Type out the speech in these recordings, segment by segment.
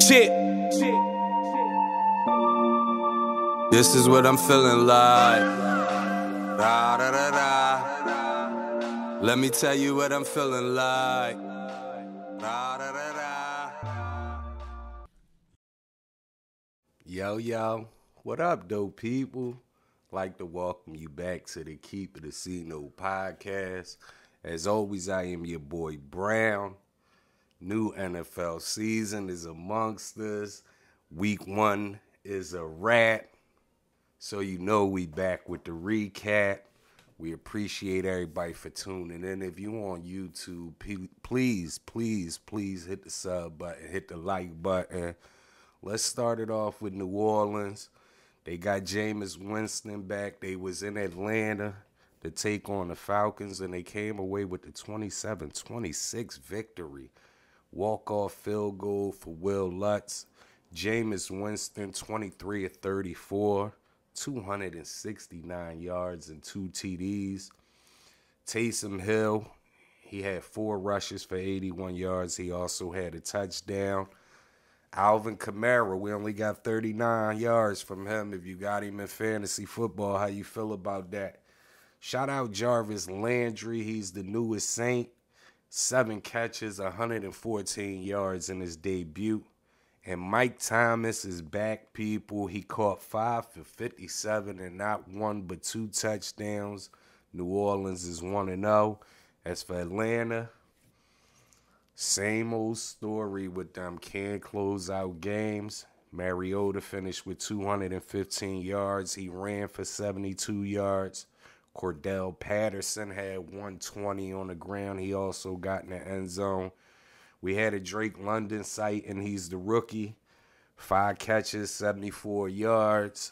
Shit. This is what I'm feeling like. Da, da, da, da. Let me tell you what I'm feeling like. Da, da, da, da. Yo, what up, dope people? Like to welcome you back to the Keep It a C-No podcast. As always, I am your boy Brown. New NFL season is amongst us. Week 1 is a wrap. So you know we back with the recap. We appreciate everybody for tuning in. If you on YouTube, please hit the sub button, hit the like button. Let's start it off with New Orleans. They got Jameis Winston back. They was in Atlanta to take on the Falcons, and they came away with the 27-26 victory. Walk-off field goal for Will Lutz. Jameis Winston, 23 of 34, 269 yards and 2 TDs. Taysom Hill, he had 4 rushes for 81 yards. He also had a touchdown. Alvin Kamara, we only got 39 yards from him. If you got him in fantasy football, how you feel about that? Shout out Jarvis Landry. He's the newest Saint. 7 catches, 114 yards in his debut. And Mike Thomas is back, people. He caught 5 for 57 and not 1 but 2 touchdowns. New Orleans is 1-0. As for Atlanta, same old story with them. Can't close out games. Mariota finished with 215 yards. He ran for 72 yards. Cordell Patterson had 120 on the ground. He also got in the end zone. We had a Drake London sight, and he's the rookie. 5 catches, 74 yards.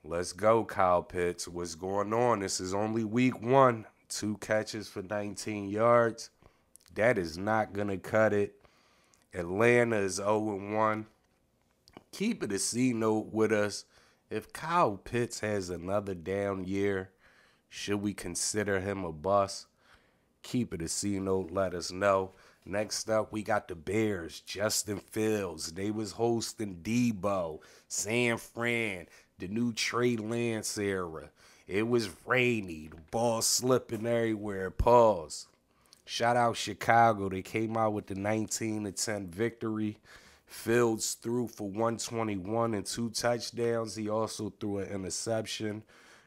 Let's go, Kyle Pitts. What's going on? This is only week 1. 2 catches for 19 yards. That is not going to cut it. Atlanta is 0-1. Keep it a C-note with us. If Kyle Pitts has another down year, should we consider him a bust? Keep it a C-note, let us know. Next up, we got the Bears, Justin Fields. They was hosting Debo, San Fran, the new Trey Lance era. It was rainy, the ball slipping everywhere, pause. Shout out Chicago, they came out with the 19-10 victory. Fields threw for 121 and 2 touchdowns. He also threw an interception.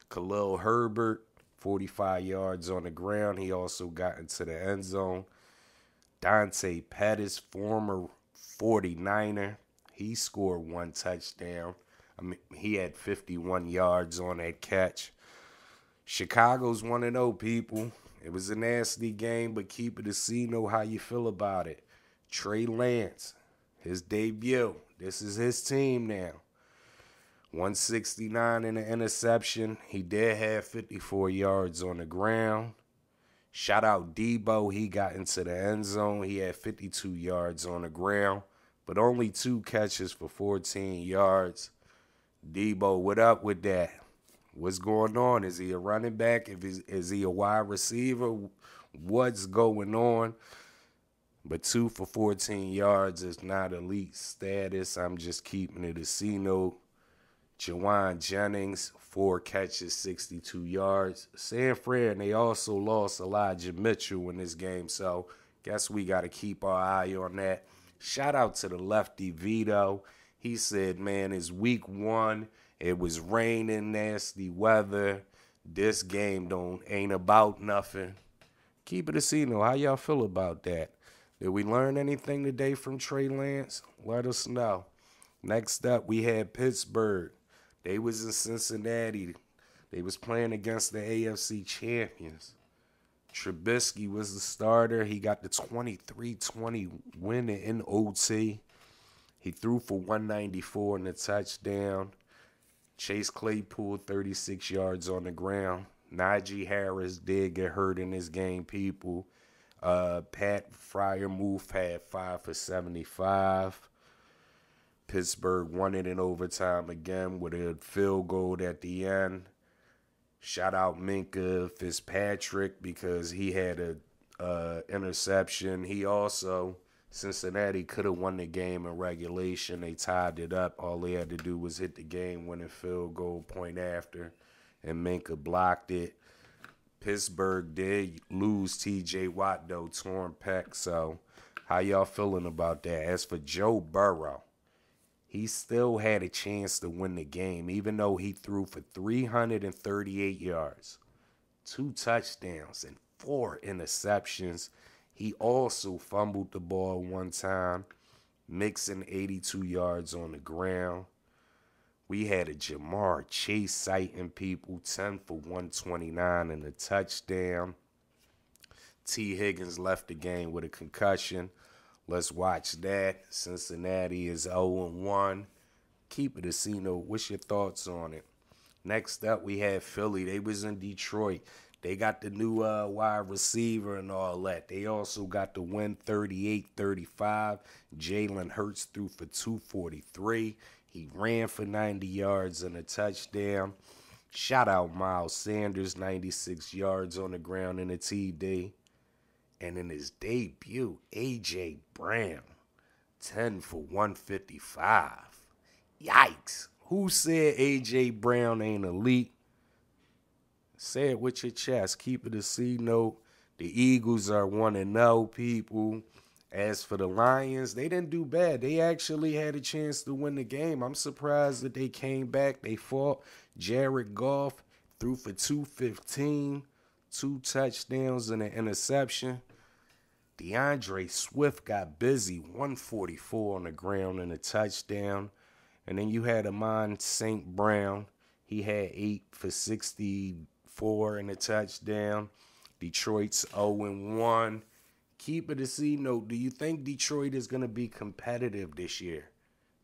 Khalil Herbert, 45 yards on the ground. He also got into the end zone. Dante Pettis, former 49er, he scored 1 touchdown. He had 51 yards on that catch. Chicago's 1-0, people. It was a nasty game, but keep it a C-No how you feel about it. Trey Lance, his debut. This is his team now. 169 in the interception. He did have 54 yards on the ground. Shout out Debo. He got into the end zone. He had 52 yards on the ground, but only 2 catches for 14 yards. Debo, what up with that? What's going on? Is he a running back? Is he a wide receiver? What's going on? But 2 for 14 yards is not elite status. I'm just keeping it a C-note. Jawan Jennings, 4 catches, 62 yards. San Fran, they also lost Elijah Mitchell in this game, so guess we got to keep our eye on that. Shout out to the lefty Vito. He said, man, it's week 1. It was raining, nasty weather. This game ain't about nothing. Keep it a C-No. How y'all feel about that? Did we learn anything today from Trey Lance? Let us know. Next up, we had Pittsburgh. They was in Cincinnati. They was playing against the AFC champions. Trubisky was the starter. He got the 23-20 win in OT. He threw for 194 and a touchdown. Chase Claypool, 36 yards on the ground. Najee Harris did get hurt in this game, people. Pat Freiermuth had 5 for 75. Pittsburgh won it in overtime again with a field goal at the end. Shout out Minka Fitzpatrick because he had a interception. He also Cincinnati could have won the game in regulation. They tied it up. All they had to do was hit the game-winning field goal point after, and Minka blocked it. Pittsburgh did lose T.J. Watt, though, torn pec. So how y'all feeling about that? As for Joe Burrow, he still had a chance to win the game, even though he threw for 338 yards, 2 touchdowns, and 4 interceptions. He also fumbled the ball one time, mixing 82 yards on the ground. We had a Jamar Chase sighting people, 10 for 129 and a touchdown. T. Higgins left the game with a concussion. Let's watch that. Cincinnati is 0-1. Keep it a C-note. What's your thoughts on it? Next up, we had Philly. They was in Detroit. They got the new wide receiver and all that. They also got the win 38-35. Jalen Hurts threw for 243. He ran for 90 yards and a touchdown. Shout out Miles Sanders, 96 yards on the ground in a TD. And in his debut, A.J. Brown, 10 for 155. Yikes. Who said A.J. Brown ain't elite? Say it with your chest. Keep it a C note. The Eagles are 1-0, people. As for the Lions, they didn't do bad. They actually had a chance to win the game. I'm surprised that they came back. They fought. Jared Goff threw for 215, 2 touchdowns and an interception. DeAndre Swift got busy, 144 on the ground and a touchdown. And then you had Amon St. Brown. He had 8 for 64 and a touchdown. Detroit's 0-1. Keep it a C note. Do you think Detroit is going to be competitive this year?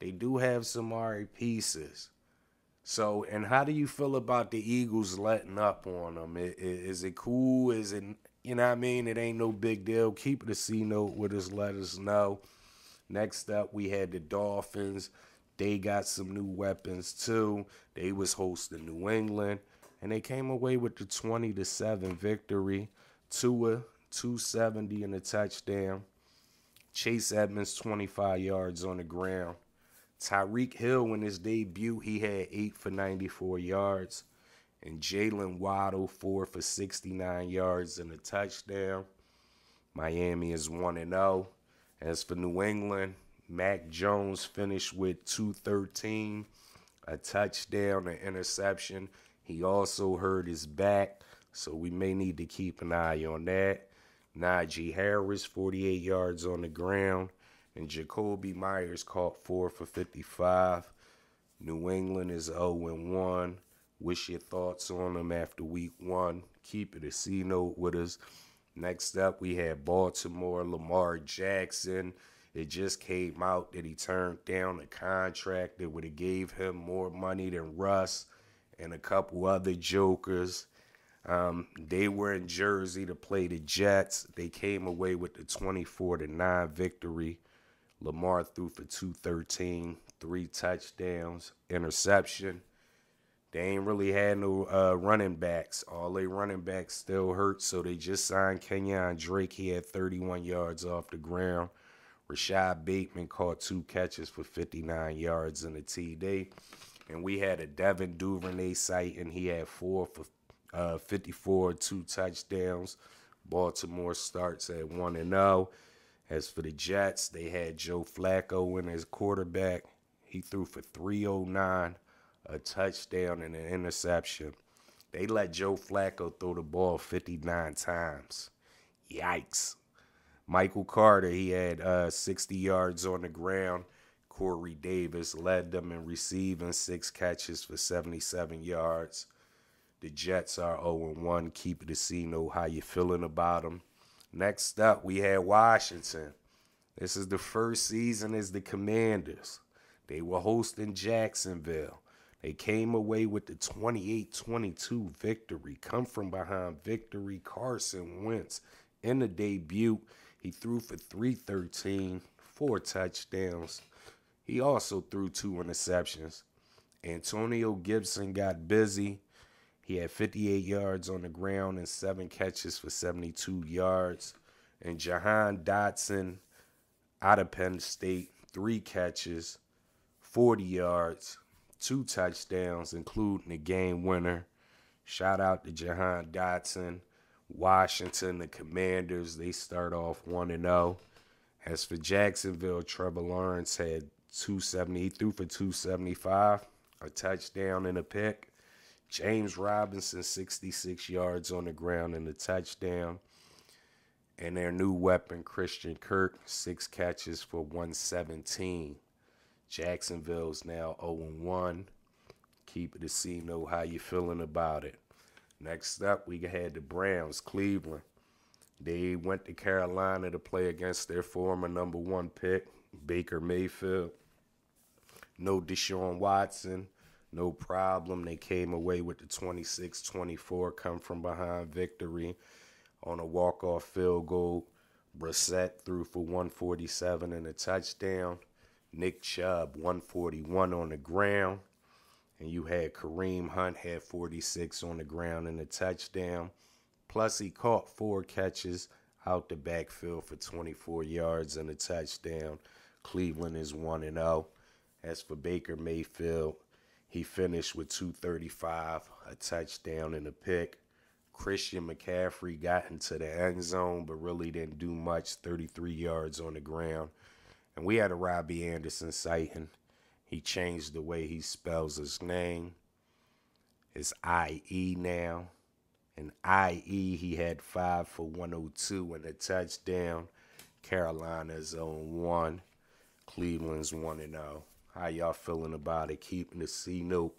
They do have some alright pieces. So, and how do you feel about the Eagles letting up on them? Is it cool? Is it, you know what I mean? It ain't no big deal. Keep it a C note with us. Let us know. Next up, we had the Dolphins. They got some new weapons, too. They was hosting New England. And they came away with the 20-7 victory. Tua, 270 and a touchdown. Chase Edmonds, 25 yards on the ground. Tyreek Hill, in his debut, he had 8 for 94 yards. And Jalen Waddle, 4 for 69 yards and a touchdown. Miami is 1-0. As for New England, Mac Jones finished with 213, a touchdown, an interception. He also hurt his back, so we may need to keep an eye on that. Najee Harris, 48 yards on the ground. And Jacoby Myers caught 4 for 55. New England is 0-1. What's your thoughts on them after week 1? Keep it a C note with us. Next up, we had Baltimore, Lamar Jackson. It just came out that he turned down a contract that would have gave him more money than Russ and a couple other jokers. They were in Jersey to play the Jets. They came away with the 24-9 victory. Lamar threw for 213, 3 touchdowns, interception. They ain't really had no running backs. All they running backs still hurt, so they just signed Kenyon Drake. He had 31 yards off the ground. Rashad Bateman caught 2 catches for 59 yards in a TD. And we had a Devin Duvernay sighting. He had 4 for 54, 2 touchdowns. Baltimore starts at 1-0. As for the Jets, they had Joe Flacco in as quarterback. He threw for 309, a touchdown and an interception. They let Joe Flacco throw the ball 59 times. Yikes. Michael Carter, he had 60 yards on the ground. Corey Davis led them in receiving, 6 catches for 77 yards. The Jets are 0-1. Keep it a C note. How you feeling about them? Next up, we had Washington. This is the first season as the Commanders. They were hosting Jacksonville. They came away with the 28-22 victory. Come from behind victory. Carson Wentz in the debut. He threw for 313, 4 touchdowns. He also threw 2 interceptions. Antonio Gibson got busy. He had 58 yards on the ground and 7 catches for 72 yards. And Jahan Dotson out of Penn State, 3 catches, 40 yards, 2 touchdowns, including the game winner. Shout out to Jahan Dotson. Washington, the Commanders, they start off 1-0. As for Jacksonville, Trevor Lawrence had 270. He threw for 275, a touchdown and a pick. James Robinson, 66 yards on the ground and a touchdown. And their new weapon, Christian Kirk, 6 catches for 117. Jacksonville's now 0-1. Keep it to see, know how you feeling about it. Next up, we had the Browns, Cleveland. They went to Carolina to play against their former number 1 pick, Baker Mayfield. No Deshaun Watson, no problem. They came away with the 26-24 come from behind victory on a walk-off field goal. Brissett threw for 147 and a touchdown. Nick Chubb, 141 on the ground. And you had Kareem Hunt had 46 on the ground and a touchdown. Plus, he caught 4 catches out the backfield for 24 yards and a touchdown. Cleveland is 1-0. As for Baker Mayfield, he finished with 235, a touchdown and a pick. Christian McCaffrey got into the end zone, but really didn't do much, 33 yards on the ground. And we had a Robbie Anderson sighting. He changed the way he spells his name. It's I-E now. And I.E., he had 5 for 102 and a touchdown. Carolina's 0-1. Cleveland's 1-0. How y'all feeling about it? Keeping the C note.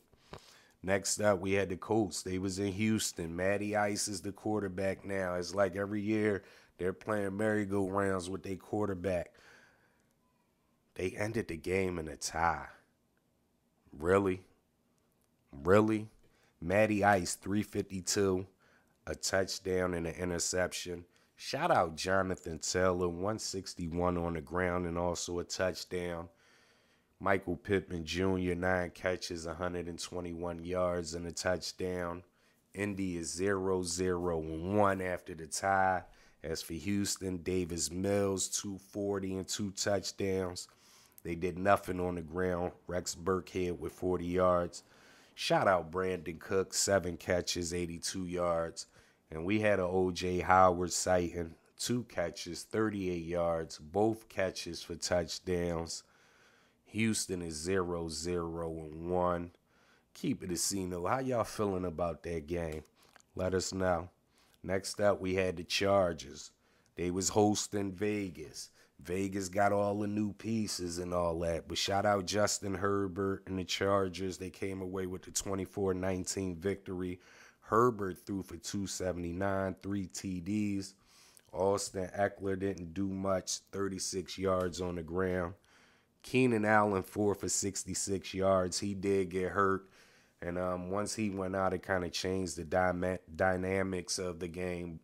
Next up, we had the Colts. They was in Houston. Matty Ice is the quarterback now. It's like every year they're playing merry-go-rounds with their quarterback. They ended the game in a tie. Really? Matty Ice, 352. A touchdown and an interception. Shout out Jonathan Taylor, 161 on the ground and also a touchdown. Michael Pittman Jr., 9 catches, 121 yards and a touchdown. Indy is 0-0-1 after the tie. As for Houston, Davis Mills, 240 and 2 touchdowns. They did nothing on the ground. Rex Burkhead with 40 yards. Shout out Brandon Cook, 7 catches, 82 yards. And we had an O.J. Howard sighting, 2 catches, 38 yards, both catches for touchdowns. Houston is 0-0-1. Keep it a C-note. How y'all feeling about that game? Let us know. Next up, we had the Chargers. They was hosting Vegas. Vegas got all the new pieces and all that. But shout out Justin Herbert and the Chargers. They came away with the 24-19 victory. Herbert threw for 279, 3 TDs. Austin Eckler didn't do much, 36 yards on the ground. Keenan Allen, 4 for 66 yards. He did get hurt. And once he went out, it kind of changed the dynamics of the game.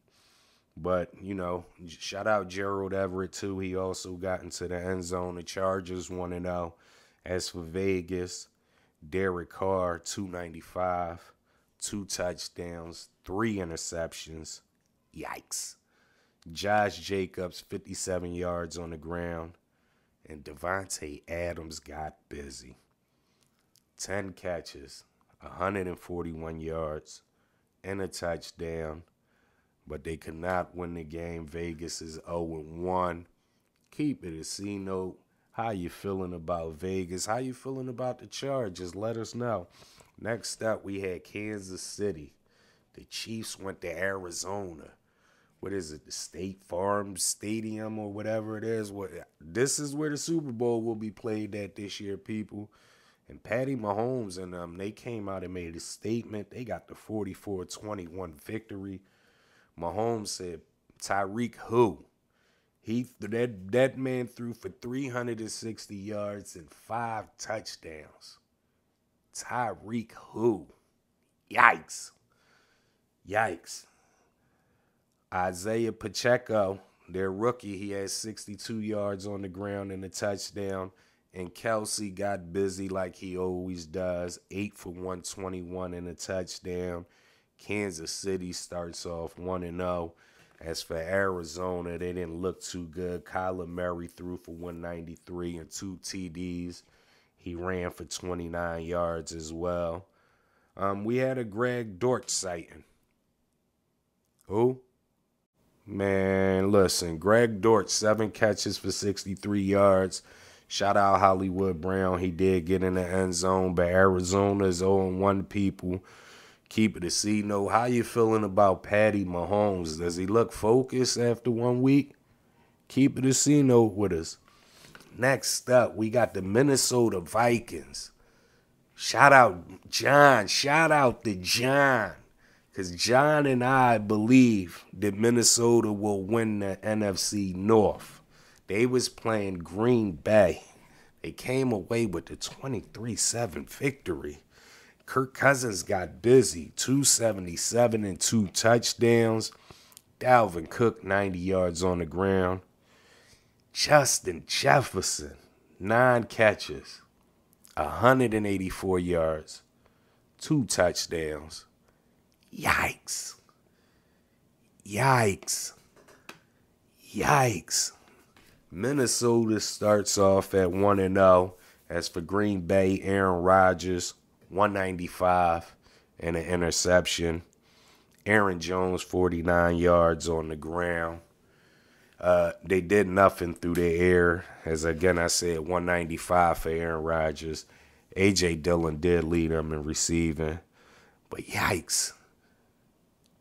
But, you know, shout out Gerald Everett, too. He also got into the end zone. The Chargers 1-0. As for Vegas, Derek Carr, 295, 2 touchdowns, 3 interceptions. Yikes. Josh Jacobs, 57 yards on the ground. And Devontae Adams got busy. 10 catches, 141 yards, and a touchdown. But they could not win the game. Vegas is 0-1. Keep it a C-note. How you feeling about Vegas? How you feeling about the Chargers? Let us know. Next up, we had Kansas City. The Chiefs went to Arizona. What is it, the State Farm Stadium or whatever it is? This is where the Super Bowl will be played at this year, people. And Patty Mahomes and they came out and made a statement. They got the 44-21 victory. Mahomes said, Tyreek who? That man threw for 360 yards and 5 touchdowns. Tyreek who? Yikes. Isaiah Pacheco, their rookie, he had 62 yards on the ground and a touchdown. And Kelsey got busy like he always does, 8 for 121 and a touchdown. Kansas City starts off 1-0. As for Arizona, they didn't look too good. Kyler Murray threw for 193 and 2 TDs. He ran for 29 yards as well. We had a Greg Dortch sighting. Who? Man, listen, Greg Dortch, 7 catches for 63 yards. Shout out Hollywood Brown. He did get in the end zone, but Arizona is 0-1 people. Keep it a C note. How you feeling about Patty Mahomes? Does he look focused after 1 week? Keep it a C note with us. Next up, we got the Minnesota Vikings. Shout out John. Shout out to John. Because John and I believe that Minnesota will win the NFC North. They was playing Green Bay. They came away with the 23-7 victory. Kirk Cousins got busy, 277 and 2 touchdowns. Dalvin Cook, 90 yards on the ground. Justin Jefferson, 9 catches, 184 yards, 2 touchdowns. Yikes. Yikes. Yikes. Minnesota starts off at 1-0. As for Green Bay, Aaron Rodgers, 195 and an interception. Aaron Jones, 49 yards on the ground. They did nothing through the air. As again I said, 195 for Aaron Rodgers. A.J. Dillon did lead them in receiving. But yikes.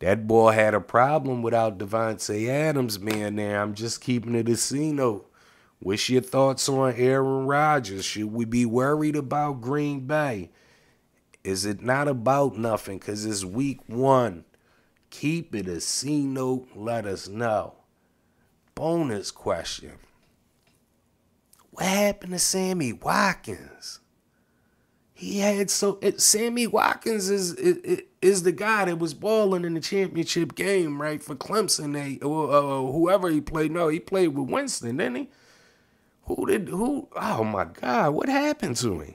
That boy had a problem without Devontae Adams being there. I'm just keeping it a C note. What's your thoughts on Aaron Rodgers? Should we be worried about Green Bay? Is it not about nothing? Because it's week 1. Keep it a C note. Let us know. Bonus question. What happened to Sammy Watkins? Sammy Watkins is the guy that was balling in the championship game, right, for Clemson. Whoever he played. No, he played with Winston, didn't he? Who? Oh my God, what happened to him?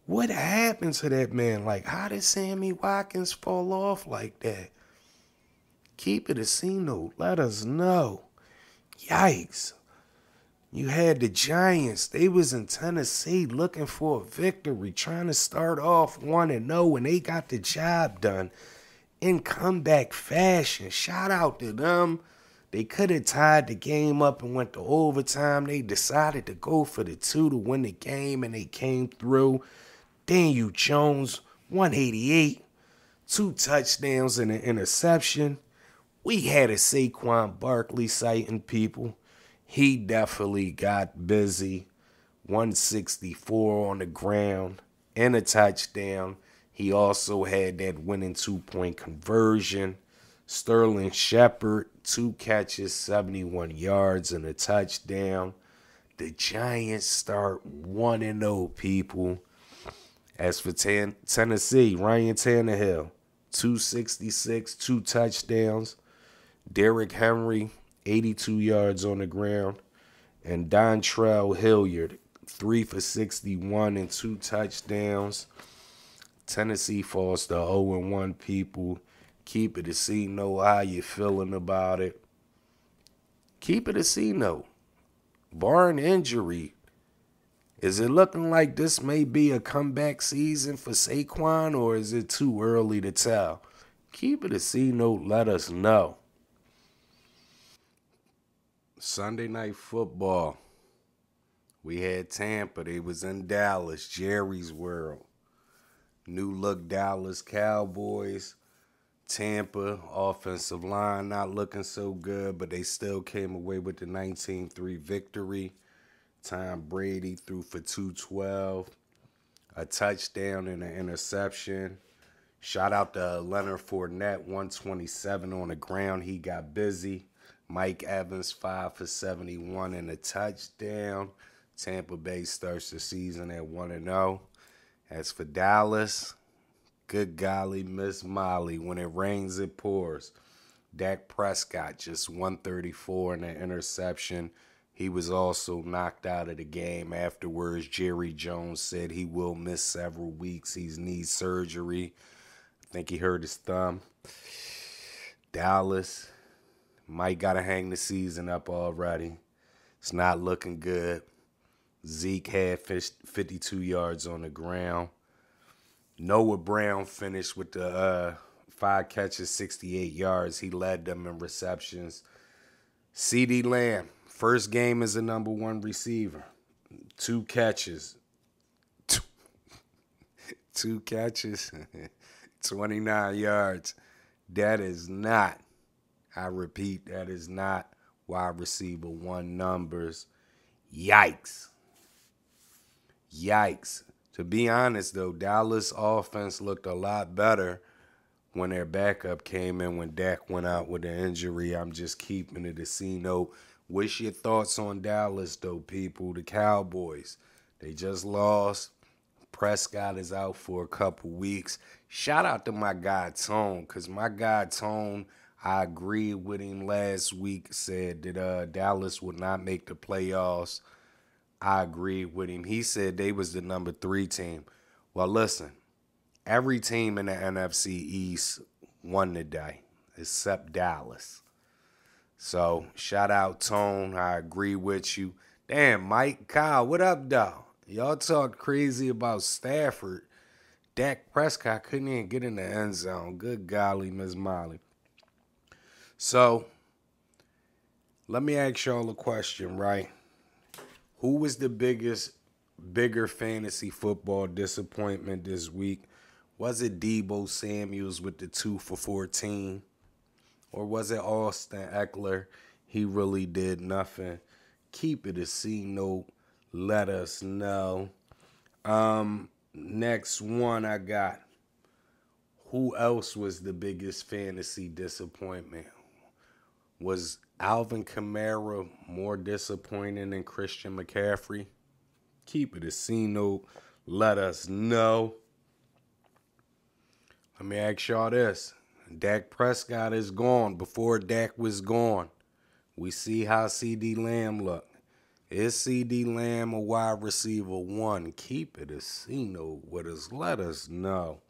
What happened to that man? Like, how did Sammy Watkins fall off like that? Keep it a C note. Let us know. Yikes. You had the Giants. They was in Tennessee looking for a victory, trying to start off 1-0, and they got the job done in comeback fashion. Shout out to them. They could have tied the game up and went to overtime. They decided to go for the 2 to win the game, and they came through. Daniel Jones, 188, 2 touchdowns and an interception. We had a Saquon Barkley sighting, people. He definitely got busy. 164 on the ground and a touchdown. He also had that winning 2-point conversion. Sterling Shepard, 2 catches, 71 yards and a touchdown. The Giants start 1-0, people. As for Tennessee, Ryan Tannehill, 266, 2 touchdowns. Derrick Henry, 82 yards on the ground. And Dontrell Hilliard, 3 for 61 and 2 touchdowns. Tennessee falls to 0-1, people. Keep it a C note. How you feeling about it? Keep it a C note. Barring injury, is it looking like this may be a comeback season for Saquon, or is it too early to tell? Keep it a C note. Let us know. Sunday Night Football. We had Tampa. They was in Dallas, Jerry's World. New look Dallas Cowboys. Tampa, offensive line not looking so good, but they still came away with the 19-3 victory. Tom Brady threw for 212, a touchdown and an interception. Shout out to Leonard Fournette, 127 on the ground. He got busy. Mike Evans, 5 for 71 and a touchdown. Tampa Bay starts the season at 1-0. As for Dallas, good golly, Miss Molly. When it rains, it pours. Dak Prescott, just 134 and an interception. He was also knocked out of the game afterwards. Jerry Jones said he will miss several weeks. He needs surgery. I think he hurt his thumb. Dallas, Mike got to hang the season up already. It's not looking good. Zeke had 52 yards on the ground. Noah Brown finished with the 5 catches, 68 yards. He led them in receptions. CeeDee Lamb, first game as a number 1 receiver. 2 catches. 2 catches, 29 yards. That is not, I repeat, that is not wide receiver 1 numbers. Yikes. Yikes. To be honest, though, Dallas offense looked a lot better when their backup came in when Dak went out with an injury. I'm just keeping it a C-note. What's your thoughts on Dallas, though, people? The Cowboys, they just lost. Prescott is out for a couple weeks. Shout out to my guy, Tone, because my guy, Tone, I agreed with him last week, said that Dallas would not make the playoffs. I agreed with him. He said they was the number 3 team. Well, listen, every team in the NFC East won today except Dallas. So, shout out, Tone. I agree with you. Damn, Mike, Kyle, what up, dog? Y'all talk crazy about Stafford. Dak Prescott couldn't even get in the end zone. Good golly, Miss Molly. So, let me ask y'all a question, right? Who was the bigger fantasy football disappointment this week? Was it Deebo Samuels with the 2 for 14? Or was it Austin Eckler? He really did nothing. Keep it a C-note. Let us know. Next one I got. Who else was the biggest fantasy disappointment? Was Alvin Kamara more disappointing than Christian McCaffrey? Keep it a C-note. Let us know. Let me ask y'all this. Dak Prescott is gone. Before Dak was gone, we see how CeeDee Lamb looked. Is CeeDee Lamb a wide receiver 1? Keep it a C-note with us. Let us know.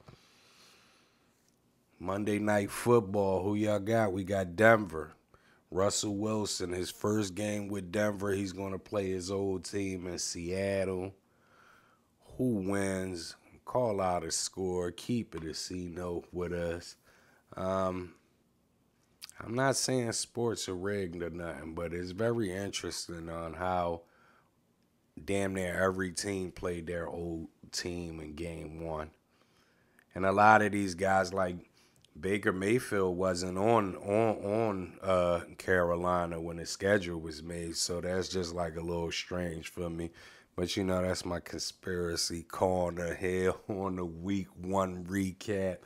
Monday Night Football, who y'all got? We got Denver. Russell Wilson, his first game with Denver, he's going to play his old team in Seattle. Who wins? Call out a score. Keep it a C-note with us. I'm not saying sports are rigged or nothing, but it's very interesting on how damn near every team played their old team in game 1. And a lot of these guys, like Baker Mayfield, wasn't on Carolina when the schedule was made, so that's just like a little strange for me. But, you know, that's my conspiracy corner here on the week 1 recap.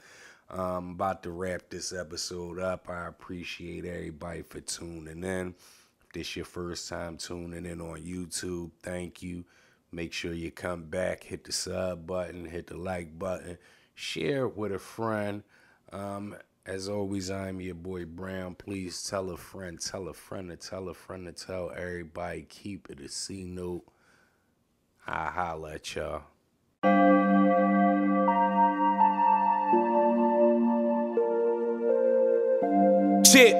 I'm about to wrap this episode up. I appreciate everybody for tuning in. If this your first time tuning in on YouTube, thank you. Make sure you come back, hit the sub button, hit the like button, share it with a friend. As always, I'm your boy Brown. Please tell a friend to tell a friend to tell a friend to tell everybody. Keep it a C-note. I holla at y'all. Shit.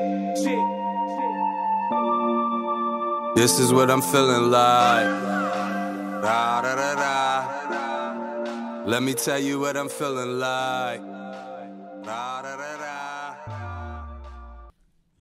This is what I'm feeling like. Da, da, da, da. Let me tell you what I'm feeling like. Da, da, da.